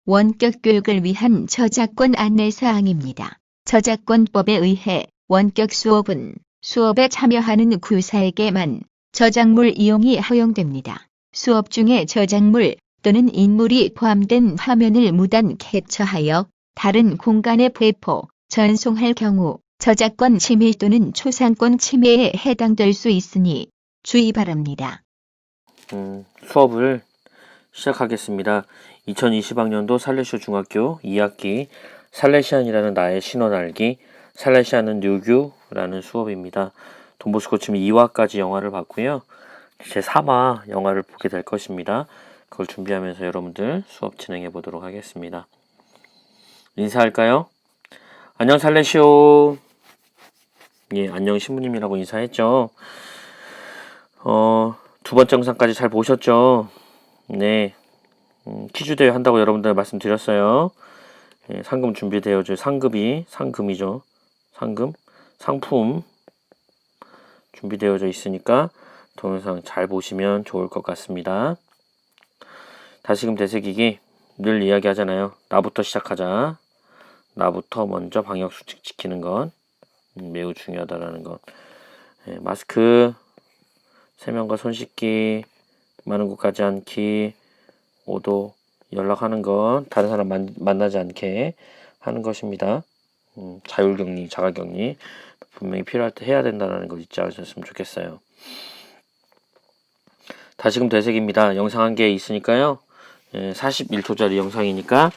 원격 교육을 위한 저작권 안내사항입니다. 저작권법에 의해 원격 수업은 수업에 참여하는 구사에게만 저작물 이용이 허용됩니다. 수업 중에 저작물 또는 인물이 포함된 화면을 무단 캡처하여 다른 공간에 배포, 전송할 경우 저작권 침해 또는 초상권 침해에 해당될 수 있으니 주의 바랍니다. 수업을 시작하겠습니다. 2020학년도 살레시오 중학교 2학기 살레시안이라는 나의 신원 알기, 살레시안은 뉴규라는 수업입니다. 돈보스코 지금 2화까지 영화를 봤고요. 제 3화 영화를 보게 될 것입니다. 그걸 준비하면서 여러분들 수업 진행해 보도록 하겠습니다. 인사할까요? 안녕 살레시오. 예, 안녕 신부님이라고 인사했죠. 두 번째 영상까지 잘 보셨죠? 네. 퀴즈 대회 한다고 여러분들 말씀드렸어요. 예, 상금 준비되어져 상금이죠. 상품 준비되어져 있으니까 동영상 잘 보시면 좋을 것 같습니다. 다시금 되새기기 늘 이야기하잖아요. 나부터 시작하자. 나부터 먼저 방역수칙 지키는 건 매우 중요하다라는 것. 예, 마스크, 세면과 손 씻기, 많은 곳 가지 않기, 오도 연락하는 건 다른 사람 만나지 않게 하는 것입니다. 자율격리, 자가격리 분명히 필요할 때 해야 된다는 걸 잊지 않으셨으면 좋겠어요. 다시금 되새깁니다. 영상 한 개 있으니까요. 41초짜리 영상이니까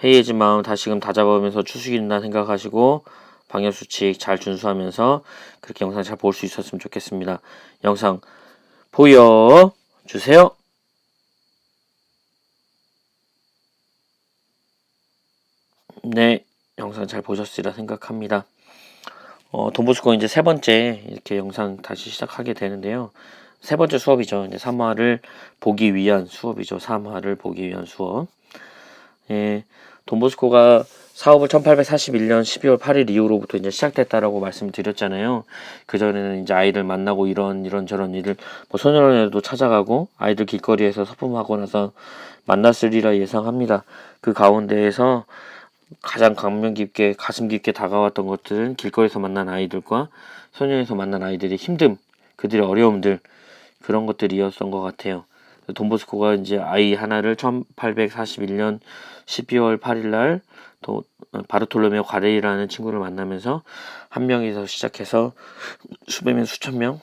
해이해진 마음 다시금 다잡으면서 추수긴다 생각하시고 방역수칙 잘 준수하면서 그렇게 영상 잘 볼 수 있었으면 좋겠습니다. 영상 보여주세요. 네, 영상 잘 보셨으리라 생각합니다. 돈보스코 이제 세 번째 이렇게 영상 다시 시작하게 되는데요. 세 번째 수업이죠. 이제 3화를 보기 위한 수업이죠. 3화를 보기 위한 수업. 예, 돈보스코가 사업을 1841년 12월 8일 이후로부터 이제 시작됐다라고 말씀드렸잖아요. 그전에는 이제 아이들 만나고 이런저런 일을 소년원에도 찾아가고 아이들 길거리에서 서품하고 나서 만났으리라 예상합니다. 그 가운데에서 가장 감명 깊게 가슴 깊게 다가왔던 것들은 길거리에서 만난 아이들과 소년에서 만난 아이들의 힘듦, 그들의 어려움들 그런 것들이었던 것 같아요. 돈보스코가 이제 아이 하나를 1841년 12월 8일 날 바르톨로메오 가레이라는 친구를 만나면서 한 명에서 시작해서 수백 명, 수천 명,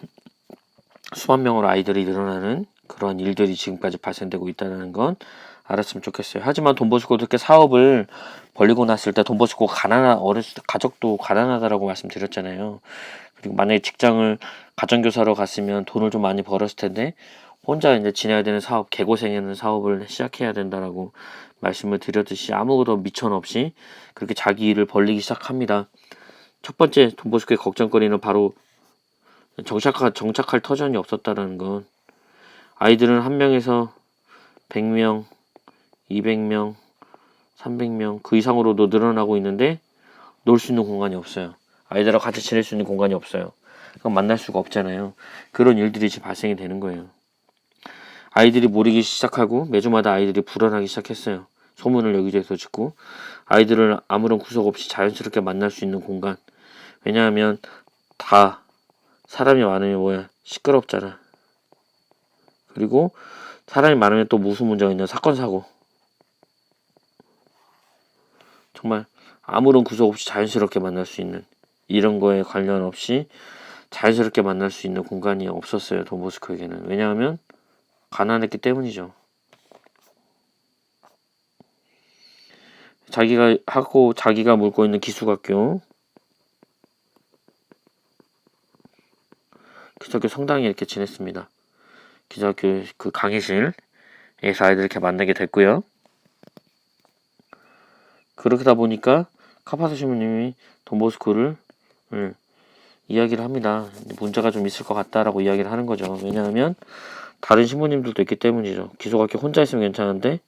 수만 명으로 아이들이 늘어나는 그런 일들이 지금까지 발생되고 있다는 건 알았으면 좋겠어요. 하지만 돈보스코도 이렇게 사업을 벌리고 났을 때 돈보스코가 어렸을 때 가족도 가난하다라고 말씀드렸잖아요. 그리고 만약에 직장을 가정교사로 갔으면 돈을 좀 많이 벌었을 텐데 혼자 이제 지내야 되는 사업, 개고생하는 사업을 시작해야 된다라고 말씀을 드렸듯이 아무것도 미천 없이 그렇게 자기 일을 벌리기 시작합니다. 첫 번째 돈보스코의 걱정거리는 바로 정착할 터전이 없었다라는 건 아이들은 한 명에서 100명, 200명, 300명 그 이상으로도 늘어나고 있는데 놀 수 있는 공간이 없어요. 아이들하고 같이 지낼 수 있는 공간이 없어요. 그럼 만날 수가 없잖아요. 그런 일들이 지금 발생이 되는 거예요. 아이들이 모이기 시작하고 매주마다 아이들이 불어나기 시작했어요. 소문을 여기저기서 듣고 아이들을 아무런 구속 없이 자연스럽게 만날 수 있는 공간. 왜냐하면 다 사람이 많으면 뭐야 시끄럽잖아. 그리고 사람이 많으면 또 무슨 문제가 있냐 사건 사고. 정말 아무런 구속 없이 자연스럽게 만날 수 있는 이런 거에 관련 없이 자연스럽게 만날 수 있는 공간이 없었어요. 돈보스코에게는. 왜냐하면 가난했기 때문이죠. 자기가 물고 있는 기숙학교 성당에 이렇게 지냈습니다. 기숙학교 그 강의실에서 아이들 이렇게 만나게 됐고요. 그러다 보니까 카파소 신부님이 돈보스코를 이야기를 합니다. 문제가 좀 있을 것 같다라고 이야기를 하는 거죠. 왜냐하면 다른 신부님들도 있기 때문이죠. 기숙학교 혼자 있으면 괜찮은데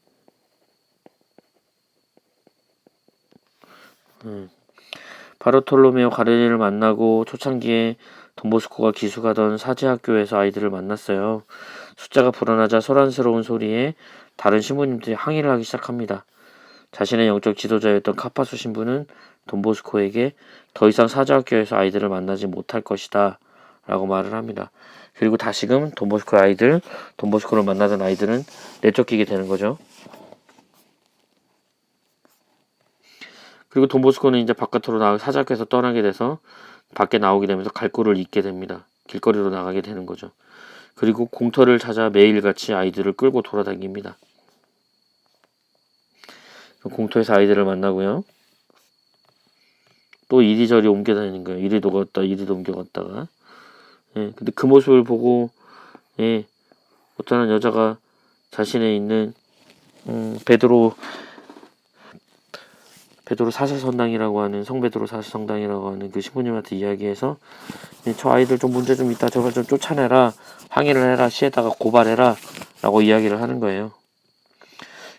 바르톨로메오 가레리를 만나고 초창기에 돈보스코가 기숙하던 사제학교에서 아이들을 만났어요. 숫자가 불어나자 소란스러운 소리에 다른 신부님들이 항의를 하기 시작합니다. 자신의 영적 지도자였던 카파소 신부는 돈보스코에게 더 이상 사자학교에서 아이들을 만나지 못할 것이다 라고 말을 합니다. 그리고 다시금 돈보스코의 아이들, 돈보스코를 만나던 아이들은 내쫓기게 되는 거죠. 그리고 돈보스코는 이제 바깥으로 사자학교에서 떠나게 돼서 밖에 나오게 되면서 갈 곳을 잃게 됩니다. 길거리로 나가게 되는 거죠. 그리고 공터를 찾아 매일같이 아이들을 끌고 돌아다닙니다. 공터에서 아이들을 만나고요. 또 이리저리 옮겨 다니는 거예요. 이리도 갔다 이리도 옮겨갔다가. 예, 근데 그 모습을 보고 예, 어떤 여자가 자신의 있는 베드로 사사성당이라고 하는 성베드로 사사성당이라고 하는 그 신부님한테 이야기해서 저 아이들 좀 문제 좀 있다 저걸 좀 쫓아내라 항의를 해라 시에다가 고발해라 라고 이야기를 하는 거예요.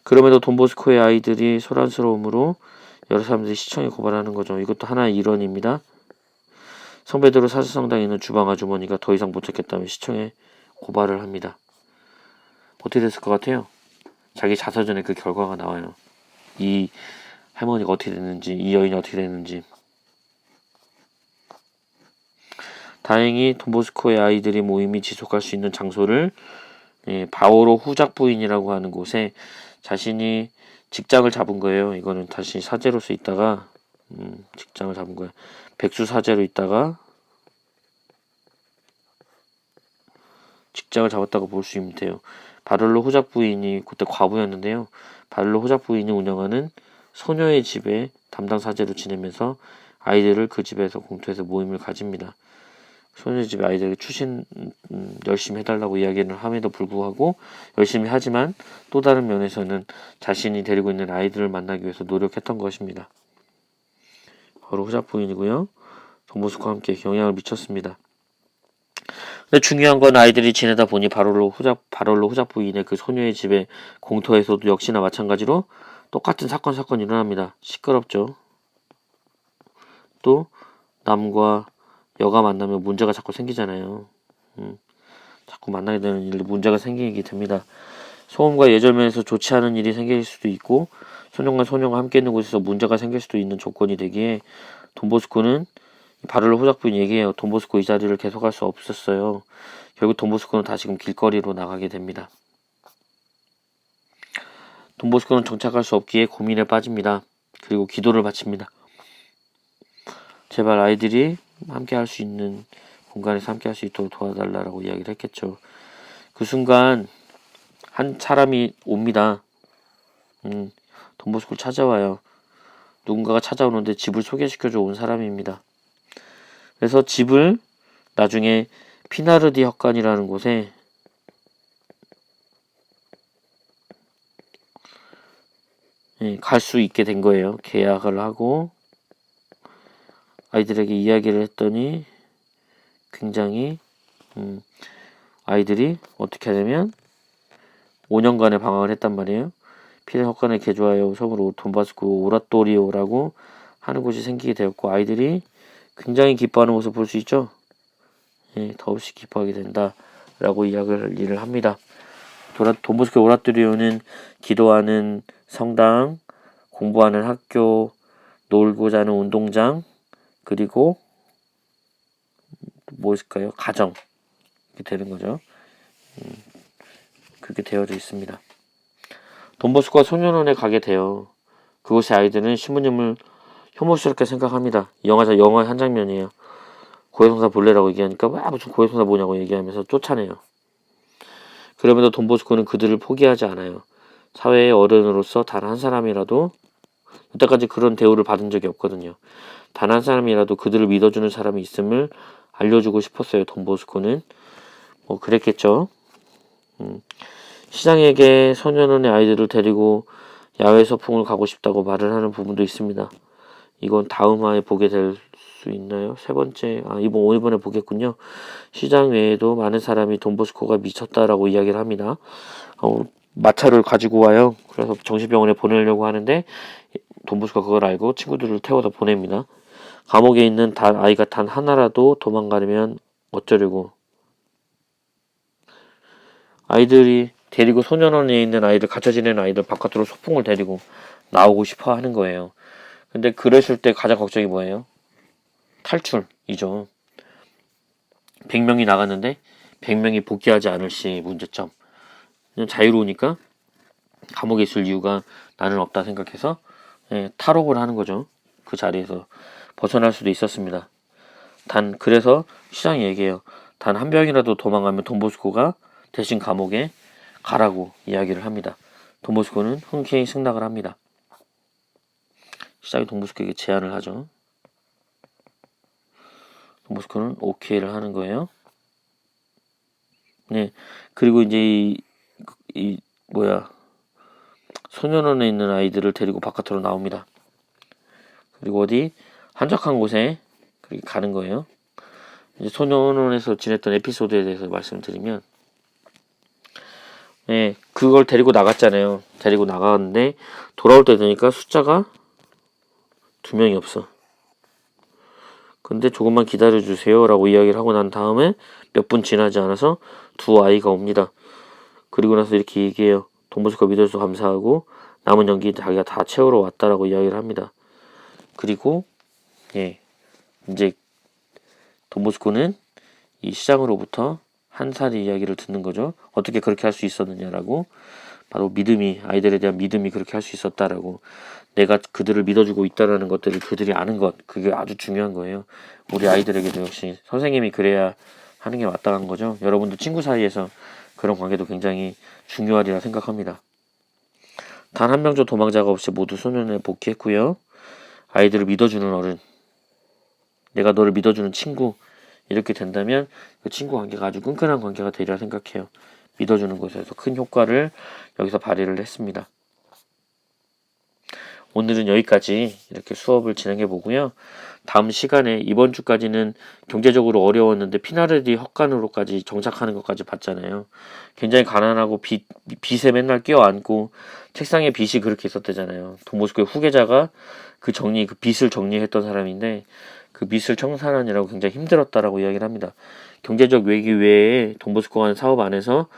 그럼에도 돈보스코의 아이들이 소란스러움으로 여러 사람들이 시청에 고발하는 거죠. 이것도 하나의 일원입니다. 성베드로 사사성당에 있는 주방 아주머니가 더 이상 못 참겠다며 시청에 고발을 합니다. 어떻게 됐을 것 같아요? 자기 자서전에 그 결과가 나와요. 이 할머니가 어떻게 됐는지, 이 여인이 어떻게 됐는지. 다행히 돈보스코의 아이들이 모임이 지속할 수 있는 장소를 바오로 후작 부인이라고 하는 곳에 자신이 직장을 잡은 거예요. 이거는 다시 사제로서 있다가 직장을 잡은 거예요. 백수 사제로 있다가 직장을 잡았다고 볼 수 있면 돼요. 바를로 후작 부인이 그때 과부였는데요. 바를로 후작 부인이 운영하는 소녀의 집에 담당 사제로 지내면서 아이들을 그 집에서 공터에서 모임을 가집니다. 소녀의 집에 아이들에게 추신 열심히 해달라고 이야기를 함에도 불구하고 열심히 하지만 또 다른 면에서는 자신이 데리고 있는 아이들을 만나기 위해서 노력했던 것입니다. 바로 후작 부인이고요. 돈보스코와 함께 영향을 미쳤습니다. 근데 중요한 건 아이들이 지내다 보니 바롤로 후작 부인의 그 소녀의 집에 공터에서도 역시나 마찬가지로 똑같은 사건이 일어납니다. 시끄럽죠. 또 남과 여가 만나면 문제가 자꾸 생기잖아요. 자꾸 만나게 되는 일로 문제가 생기게 됩니다. 소음과 예절면에서 좋지 않은 일이 생길 수도 있고 소녀가 함께 있는 곳에서 문제가 생길 수도 있는 조건이 되기에 돈보스코는 바를로 후작 부인 얘기해요. 돈보스코 이 자리를 계속할 수 없었어요. 결국 돈보스코는 다시금 길거리로 나가게 됩니다. 돈보스코는 정착할 수 없기에 고민에 빠집니다. 그리고 기도를 바칩니다. 제발 아이들이 함께 할 수 있는 공간에서 함께 할 수 있도록 도와달라고 이야기를 했겠죠. 그 순간 한 사람이 옵니다. 돈보스코를 찾아와요. 누군가가 찾아오는데 집을 소개시켜줘 온 사람입니다. 그래서 집을 나중에 피나르디 헛간이라는 곳에 갈 수 있게 된 거예요. 계약을 하고 아이들에게 이야기를 했더니 굉장히 아이들이 어떻게 하냐면 5년간의 방황을 했단 말이에요. 피나르디 헛간을 개조하여 섬으로 돈보스코 오라토리오라고 하는 곳이 생기게 되었고 아이들이 굉장히 기뻐하는 모습을 볼 수 있죠. 더없이 기뻐하게 된다라고 이야기를 합니다. 돈보스코 오라토리오는 기도하는 성당, 공부하는 학교, 놀고 자는 운동장, 그리고 무엇일까요? 가정. 이렇게 되는 거죠. 그렇게 되어져 있습니다. 돈보스코가 소년원에 가게 돼요. 그곳의 아이들은 신부님을 혐오스럽게 생각합니다. 영화 한 장면이에요. 고해성사 볼래라고 얘기하니까 와 무슨 고해성사 뭐냐고 얘기하면서 쫓아내요. 그럼에도 돈보스코는 그들을 포기하지 않아요. 사회의 어른으로서 단 한 사람이라도 이때까지 그런 대우를 받은 적이 없거든요. 단 한 사람이라도 그들을 믿어주는 사람이 있음을 알려주고 싶었어요. 돈보스코는 그랬겠죠. 시장에게 소년원의 아이들을 데리고 야외 소풍을 가고 싶다고 말을 하는 부분도 있습니다. 이건 다음 화에 보게 될 수 있나요? 세 번째, 이번에 보겠군요. 시장 외에도 많은 사람이 돈보스코가 미쳤다라고 이야기를 합니다. 마차를 가지고 와요. 그래서 정신병원에 보내려고 하는데 돈보스코가 그걸 알고 친구들을 태워다 보냅니다. 감옥에 있는 아이가 단 하나라도 도망가려면 어쩌려고. 아이들이 데리고 소년원에 있는 아이들, 갇혀 지내는 아이들 바깥으로 소풍을 데리고 나오고 싶어 하는 거예요. 근데 그랬을 때 가장 걱정이 뭐예요? 탈출이죠. 100명이 나갔는데 100명이 복귀하지 않을 시 문제점. 그냥 자유로우니까 감옥에 있을 이유가 나는 없다 생각해서 탈옥을 하는 거죠. 그 자리에서 벗어날 수도 있었습니다. 단 그래서 시장이 얘기해요. 단 한 명이라도 도망가면 돈보스코가 대신 감옥에 가라고 이야기를 합니다. 돈보스코는 흔쾌히 승낙을 합니다. 시장이 돈보스코에게 제안을 하죠. 돈보스코는 오케이를 하는 거예요. 네, 그리고 이제 소년원에 있는 아이들을 데리고 바깥으로 나옵니다. 그리고 어디 한적한 곳에 가는 거예요. 이제 소년원에서 지냈던 에피소드에 대해서 말씀드리면, 그걸 데리고 나갔잖아요. 데리고 나갔는데 돌아올 때 되니까 숫자가 2명이 없어. 근데 조금만 기다려주세요 라고 이야기를 하고 난 다음에 몇 분 지나지 않아서 2 아이가 옵니다. 그리고 나서 이렇게 얘기해요. 돈보스코 믿어줘서 감사하고 남은 연기 자기가 다 채우러 왔다라고 이야기를 합니다. 그리고 이제 돈보스코는 이 시장으로부터 한 살의 이야기를 듣는 거죠. 어떻게 그렇게 할 수 있었느냐라고. 바로 아이들에 대한 믿음이 그렇게 할 수 있었다라고. 내가 그들을 믿어주고 있다라는 것들을 그들이 아는 것, 그게 아주 중요한 거예요. 우리 아이들에게도 역시 선생님이 그래야 하는 게 마땅한 거죠. 여러분도 친구 사이에서 그런 관계도 굉장히 중요하리라 생각합니다. 단 한 명도 도망자가 없이 모두 소년에 복귀했고요. 아이들을 믿어주는 어른, 내가 너를 믿어주는 친구, 이렇게 된다면 그 친구 관계가 아주 끈끈한 관계가 되리라 생각해요. 믿어주는 것에서 큰 효과를 여기서 발휘를 했습니다. 오늘은 여기까지 이렇게 수업을 진행해 보고요. 다음 시간에 이번 주까지는 경제적으로 어려웠는데 피나르디 헛간으로까지 정착하는 것까지 봤잖아요. 굉장히 가난하고 빚에 맨날 껴안고 책상에 빚이 그렇게 있었대잖아요. 돈보스코의 후계자가 그 빚을 정리했던 사람인데 그 빚을 청산하느라고 굉장히 힘들었다라고 이야기를 합니다. 경제적 위기 외에 돈보스코가 하는 사업 안에서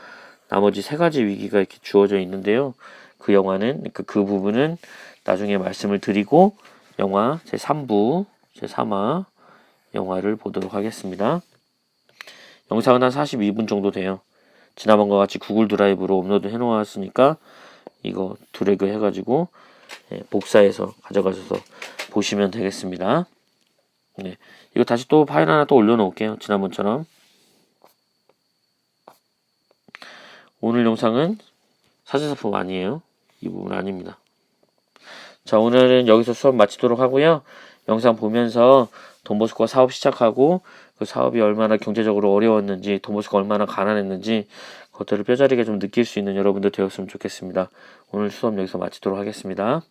나머지 3가지 위기가 이렇게 주어져 있는데요. 그 영화는 그 부분은 나중에 말씀을 드리고 영화 제3부, 제3화 영화를 보도록 하겠습니다. 영상은 한 42분 정도 돼요. 지난번과 같이 구글 드라이브로 업로드 해놓았으니까 이거 드래그 해가지고 복사해서 가져가셔서 보시면 되겠습니다. 네, 이거 다시 또 파일 하나 또 올려놓을게요. 지난번처럼. 오늘 영상은 사제사품 아니에요. 이 부분 아닙니다. 자, 오늘은 여기서 수업 마치도록 하고요. 영상 보면서 돈보스코가 사업 시작하고 그 사업이 얼마나 경제적으로 어려웠는지, 돈보스코가 얼마나 가난했는지 그것들을 뼈저리게 좀 느낄 수 있는 여러분들 되었으면 좋겠습니다. 오늘 수업 여기서 마치도록 하겠습니다.